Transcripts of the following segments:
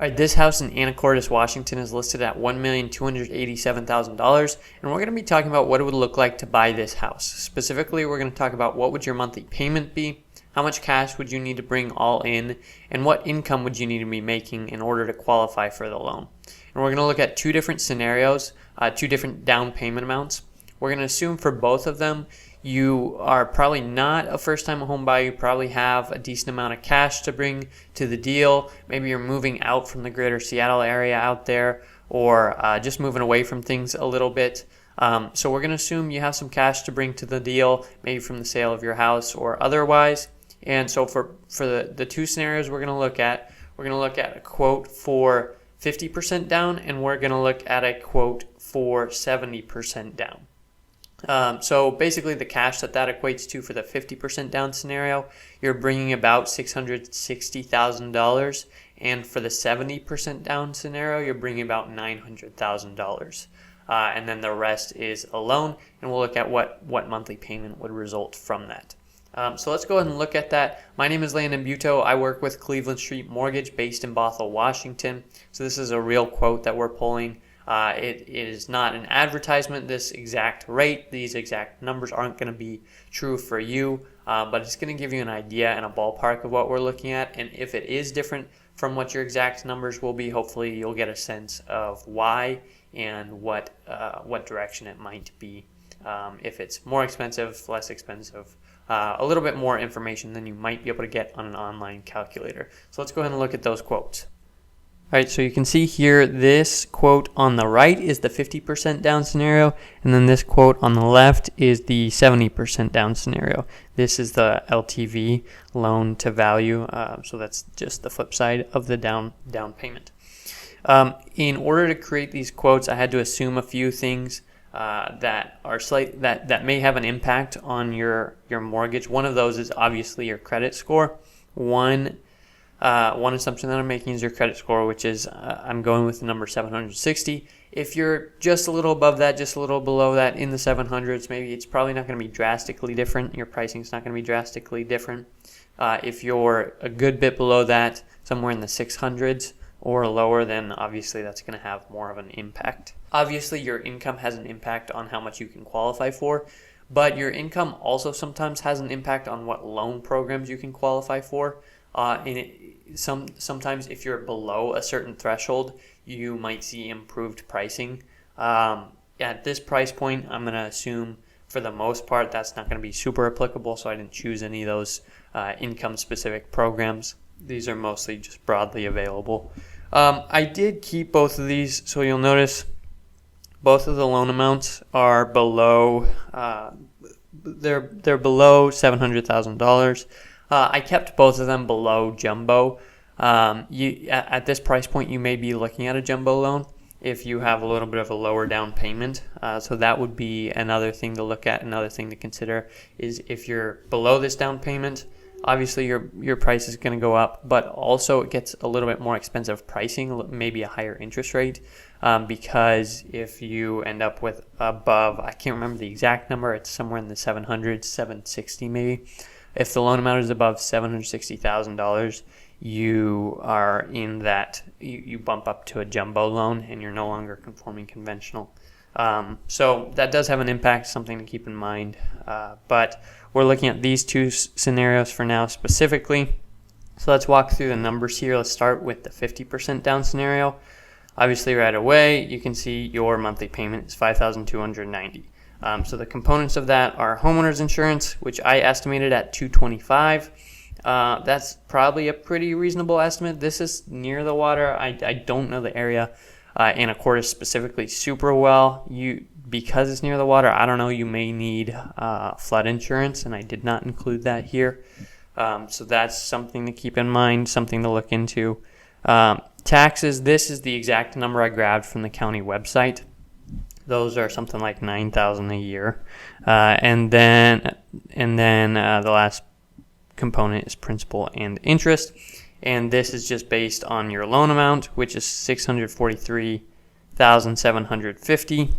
All right, this house in Anacortes, Washington is listed at $1,287,000, and we're going to be talking about what it would look like to buy this house. Specifically, we're going to talk about what would your monthly payment be, how much cash would you need to bring all in, and what income would you need to be making in order to qualify for the loan. And we're going to look at two different scenarios, two different down payment amounts. We're going to assume for both of them, you are probably not a first-time home buyer. You probably have a decent amount of cash to bring to the deal. Maybe you're moving out from the greater Seattle area out there, or just moving away from things a little bit. So we're going to assume you have some cash to bring to the deal, maybe from the sale of your house or otherwise. And so for the two scenarios we're going to look at a quote for 50% down, and we're going to look at a quote for 70% down. So basically the cash that equates to for the 50% down scenario, you're bringing about $660,000, and for the 70% down scenario, you're bringing about $900,000. And then the rest is a loan, and we'll look at what monthly payment would result from that. So let's go ahead and look at that. My name is Landon Buto. I work with Cleveland Street Mortgage based in Bothell, Washington. So this is a real quote that we're pulling. It is not an advertisement, this exact rate. These exact numbers aren't going to be true for you, but it's going to give you an idea and a ballpark of what we're looking at. And if it is different from what your exact numbers will be, hopefully you'll get a sense of why and what direction it might be. If it's more expensive, less expensive, a little bit more information than you might be able to get on an online calculator. So let's go ahead and look at those quotes. All right, so you can see here this quote on the right is the 50% down scenario, and then this quote on the left is the 70% down scenario. This is the LTV, loan to value, so that's just the flip side of the down payment. In order to create these quotes, I had to assume a few things that may have an impact on your mortgage. One of those is obviously your credit score. One assumption that I'm making is your credit score, which is I'm going with the number 760. If you're just a little above that, just a little below that in the 700s, maybe it's probably not going to be drastically different. Your pricing is not going to be drastically different. If you're a good bit below that, somewhere in the 600s or lower, then obviously that's going to have more of an impact. Obviously, your income has an impact on how much you can qualify for, but your income also sometimes has an impact on what loan programs you can qualify for. Sometimes if you're below a certain threshold, you might see improved pricing. At this price point, I'm going to assume for the most part that's not going to be super applicable, so I didn't choose any of those income-specific programs. These are mostly just broadly available. I did keep both of these, so you'll notice both of the loan amounts are below. They're below $700,000. I kept both of them below jumbo. At this price point, you may be looking at a jumbo loan if you have a little bit of a lower down payment. So that would be another thing to look at. Another thing to consider is if you're below this down payment, obviously your price is going to go up, but also it gets a little bit more expensive pricing, maybe a higher interest rate, because if you end up with above, I can't remember the exact number, it's somewhere in the 700s, 760 maybe. If the loan amount is above $760,000, you are in that, you bump up to a jumbo loan and you're no longer conforming conventional. So that does have an impact, something to keep in mind. But we're looking at these two scenarios for now specifically. So let's walk through the numbers here. Let's start with the 50% down scenario. Obviously right away, you can see your monthly payment is $5,290. So the components of that are homeowners insurance, which I estimated at $225. That's probably a pretty reasonable estimate. This is near the water. I don't know the area, Anacortes specifically, super well. Because it's near the water, I don't know, you may need flood insurance, and I did not include that here. So that's something to keep in mind, something to look into. Taxes, this is the exact number I grabbed from the county website. Those are something like $9,000 a year, and then the last component is principal and interest, and this is just based on your loan amount, which is $643,750,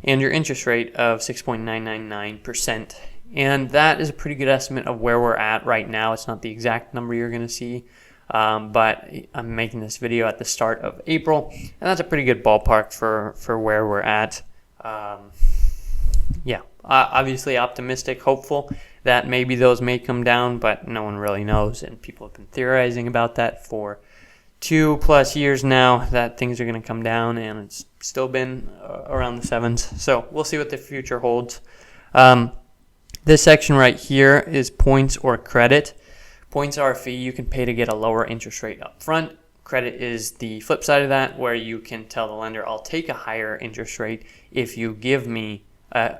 and your interest rate of 6.999%. And that is a pretty good estimate of where we're at right now. It's not the exact number you're going to see, but I'm making this video at the start of April, and that's a pretty good ballpark for where we're at. Obviously optimistic, hopeful that maybe those may come down, but no one really knows, and people have been theorizing about that for 2+ years now, that things are going to come down, and it's still been around the 7s. So we'll see what the future holds. This section right here is points or credit. Points are a fee you can pay to get a lower interest rate up front. Credit is the flip side of that, where you can tell the lender, I'll take a higher interest rate if you give me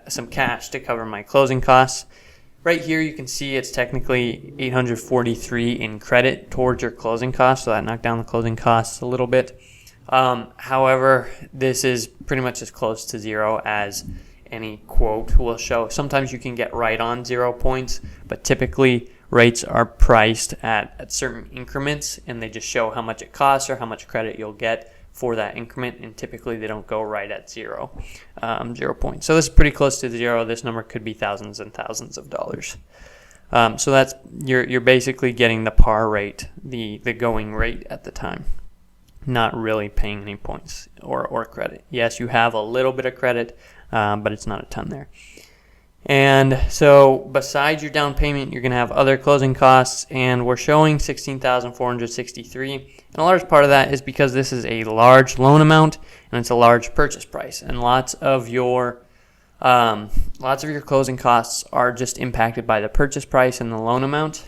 some cash to cover my closing costs. Right here you can see it's technically $843 in credit towards your closing costs, so that knocked down the closing costs a little bit. However, this is pretty much as close to zero as any quote will show. Sometimes you can get right on 0 points, but typically rates are priced at certain increments, and they just show how much it costs or how much credit you'll get for that increment, and typically they don't go right at 0 points. So this is pretty close to 0. This number could be thousands and thousands of dollars. So that's you're basically getting the par rate, the going rate at the time, not really paying any points or credit. Yes, you have a little bit of credit, but it's not a ton there. And so besides your down payment, you're going to have other closing costs, and we're showing $16,463. And a large part of that is because this is a large loan amount and it's a large purchase price, and lots of your closing costs are just impacted by the purchase price and the loan amount.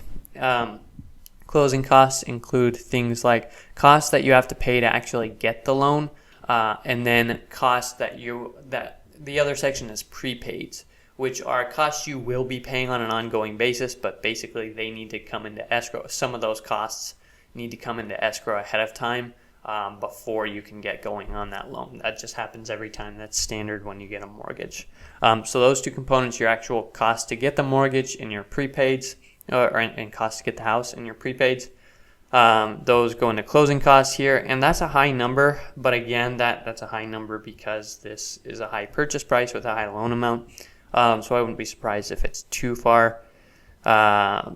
Closing costs include things like costs that you have to pay to actually get the loan, and then costs that the other section is prepaids, which are costs you will be paying on an ongoing basis, but basically they need to come into escrow. Some of those costs need to come into escrow ahead of time before you can get going on that loan. That just happens every time. That's standard when you get a mortgage. So those two components, your actual cost to get the mortgage and your prepaids, and cost to get the house and your prepaids, those go into closing costs here, and that's a high number. But again, that's a high number because this is a high purchase price with a high loan amount. So I wouldn't be surprised if it's too far away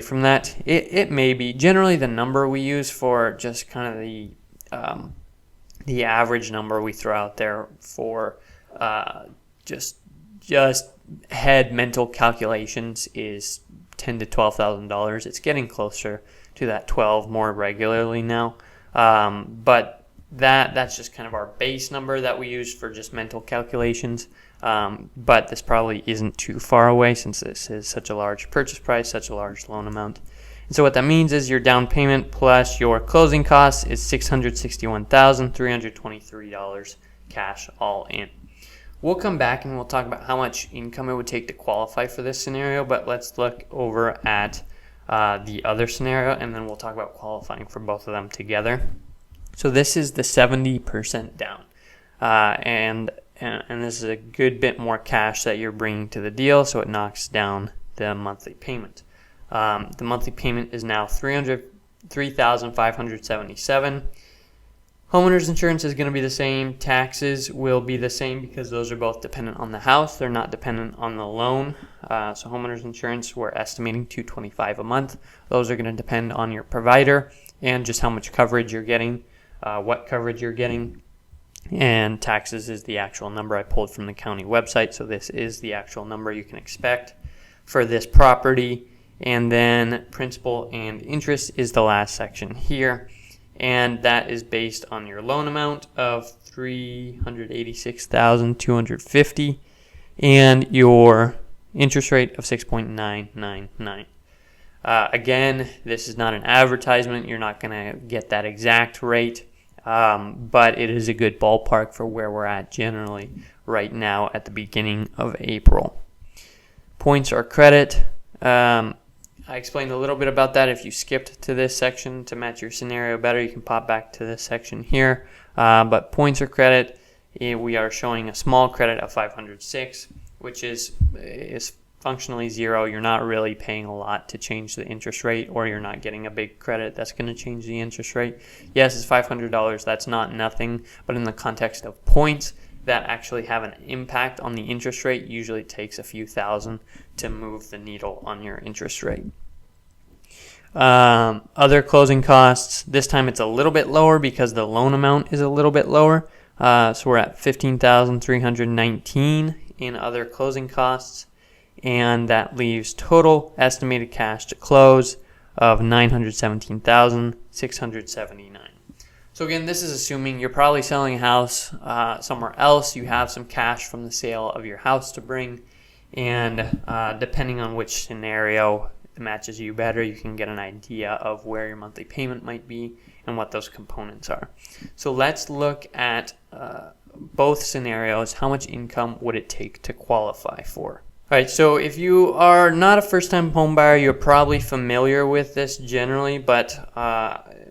from that. It may be. Generally, the number we use for just kind of the average number we throw out there for just head mental calculations is $10,000 to $12,000. It's getting closer to that 12 more regularly now, but that's just kind of our base number that we use for just mental calculations. But this probably isn't too far away since this is such a large purchase price, such a large loan amount. And so what that means is your down payment plus your closing costs is $661,323 cash all in. We'll come back and we'll talk about how much income it would take to qualify for this scenario, but let's look over at the other scenario, and then we'll talk about qualifying for both of them together. So this is the 70% down, and this is a good bit more cash that you're bringing to the deal, so it knocks down the monthly payment. The monthly payment is now $3,577. Homeowners insurance is going to be the same. Taxes will be the same because those are both dependent on the house. They're not dependent on the loan. So homeowners insurance, we're estimating $225 a month. Those are going to depend on your provider and just how much coverage you're getting, what coverage you're getting. And taxes is the actual number I pulled from the county website. So this is the actual number you can expect for this property. And then principal and interest is the last section here. And that is based on your loan amount of $386,250 and your interest rate of 6.999. Again, this is not an advertisement. You're not going to get that exact rate, but it is a good ballpark for where we're at generally right now at the beginning of April. Points or credit. I explained a little bit about that. If you skipped to this section to match your scenario better, you can pop back to this section here. But points or credit, we are showing a small credit of 506, which is functionally zero. You're not really paying a lot to change the interest rate, or you're not getting a big credit that's going to change the interest rate. Yes, it's $500. That's not nothing, but in the context of points that actually have an impact on the interest rate, usually takes a few thousand to move the needle on your interest rate. Other closing costs, this time it's a little bit lower because the loan amount is a little bit lower. So we're at $15,319 in other closing costs, and that leaves total estimated cash to close of $917,679. So again, this is assuming you're probably selling a house somewhere else. You have some cash from the sale of your house to bring, and depending on which scenario matches you better, you can get an idea of where your monthly payment might be and what those components are. So let's look at both scenarios. How much income would it take to qualify for? All right, so if you are not a first-time home buyer, you're probably familiar with this generally, but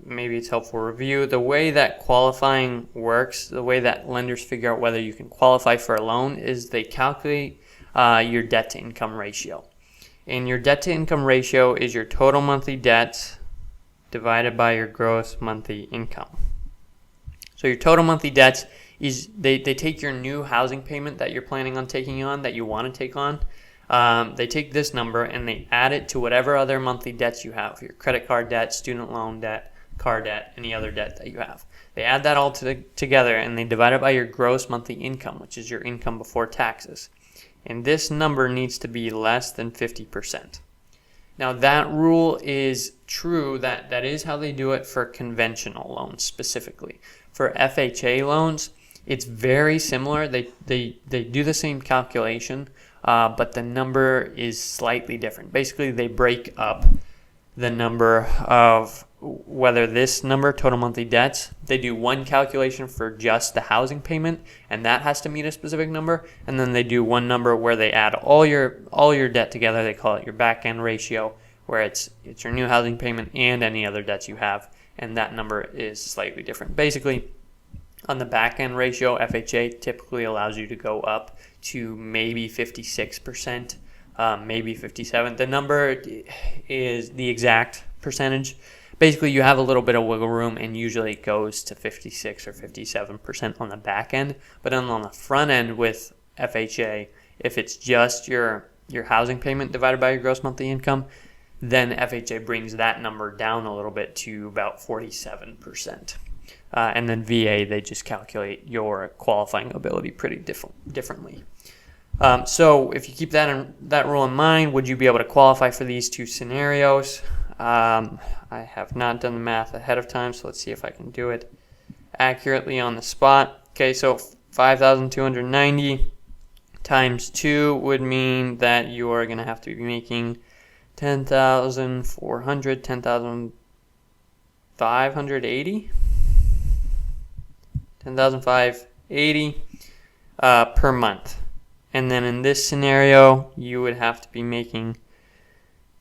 maybe it's helpful review. The way that qualifying works, the way that lenders figure out whether you can qualify for a loan is they calculate your debt-to-income ratio. And your debt-to-income ratio is your total monthly debt divided by your gross monthly income. So your total monthly debts is they take your new housing payment that you're planning on taking on, that you want to take on. They take this number and they add it to whatever other monthly debts you have, your credit card debt, student loan debt, car debt, any other debt that you have. They add that all together and they divide it by your gross monthly income, which is your income before taxes. And this number needs to be less than 50%. Now that rule is true, that is how they do it for conventional loans specifically. For FHA loans, it's very similar. They do the same calculation, but the number is slightly different. Basically, they break up the number of whether this number, total monthly debts, they do one calculation for just the housing payment, and that has to meet a specific number, and then they do one number where they add all your debt together. They call it your back end ratio, where it's your new housing payment and any other debts you have, and that number is slightly different. Basically, on the back end ratio, FHA typically allows you to go up to maybe 56%, maybe 57%. The number is the exact percentage. Basically, you have a little bit of wiggle room, and usually it goes to 56 or 57% on the back end. But then on the front end with FHA, if it's just your housing payment divided by your gross monthly income, then FHA brings that number down a little bit to about 47%. And then VA, they just calculate your qualifying ability pretty differently. So if you keep that rule in mind, would you be able to qualify for these two scenarios? I have not done the math ahead of time, so let's see if I can do it accurately on the spot. Okay, so 5,290 times 2 would mean that you are going to have to be making 10,400, 10,580, 10,580 per month. And then in this scenario, you would have to be making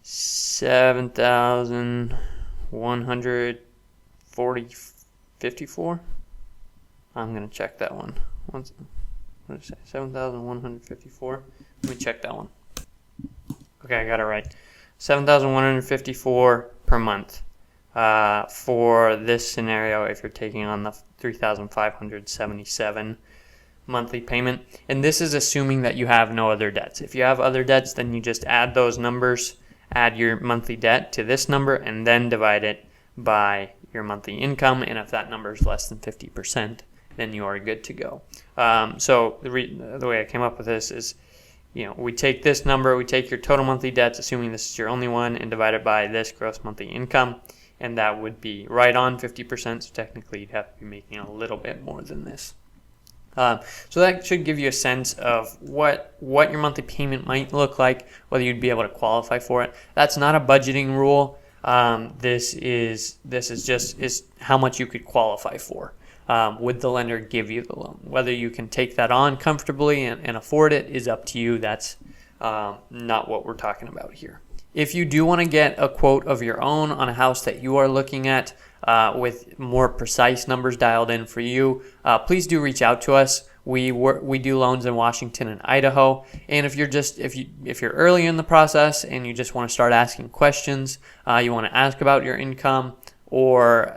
7,154. I'm going to check that one. What did I say? 7,154. Let me check that one. Okay, I got it right. 7,154 per month for this scenario if you're taking on the 3,577 monthly payment. And this is assuming that you have no other debts. If you have other debts, then you just add those numbers, add your monthly debt to this number, and then divide it by your monthly income. And if that number is less than 50%, then you are good to go. So the way I came up with this is, we take this number, we take your total monthly debts, assuming this is your only one, and divide it by this gross monthly income, and that would be right on 50%, so technically you'd have to be making a little bit more than this. So that should give you a sense of what your monthly payment might look like, whether you'd be able to qualify for it. That's not a budgeting rule. This is just how much you could qualify for. Would the lender give you the loan? Whether you can take that on comfortably and afford it is up to you. That's not what we're talking about here. If you do want to get a quote of your own on a house that you are looking at with more precise numbers dialed in for you, please do reach out to us. We do loans in Washington and Idaho, and if you're early in the process and you just want to start asking questions, you want to ask about your income, or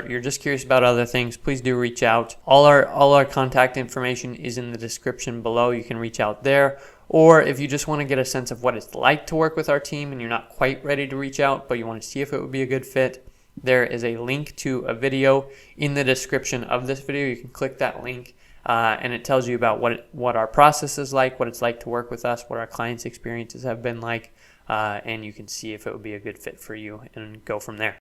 you're just curious about other things, please do reach out. All our contact information is in the description below. You can reach out there, Or if you just want to get a sense of what it's like to work with our team and you're not quite ready to reach out, but you want to see if it would be a good fit, there is a link to a video in the description of this video. You can click that link and it tells you about what our process is like, what it's like to work with us, what our clients' experiences have been like, and you can see if it would be a good fit for you and go from there.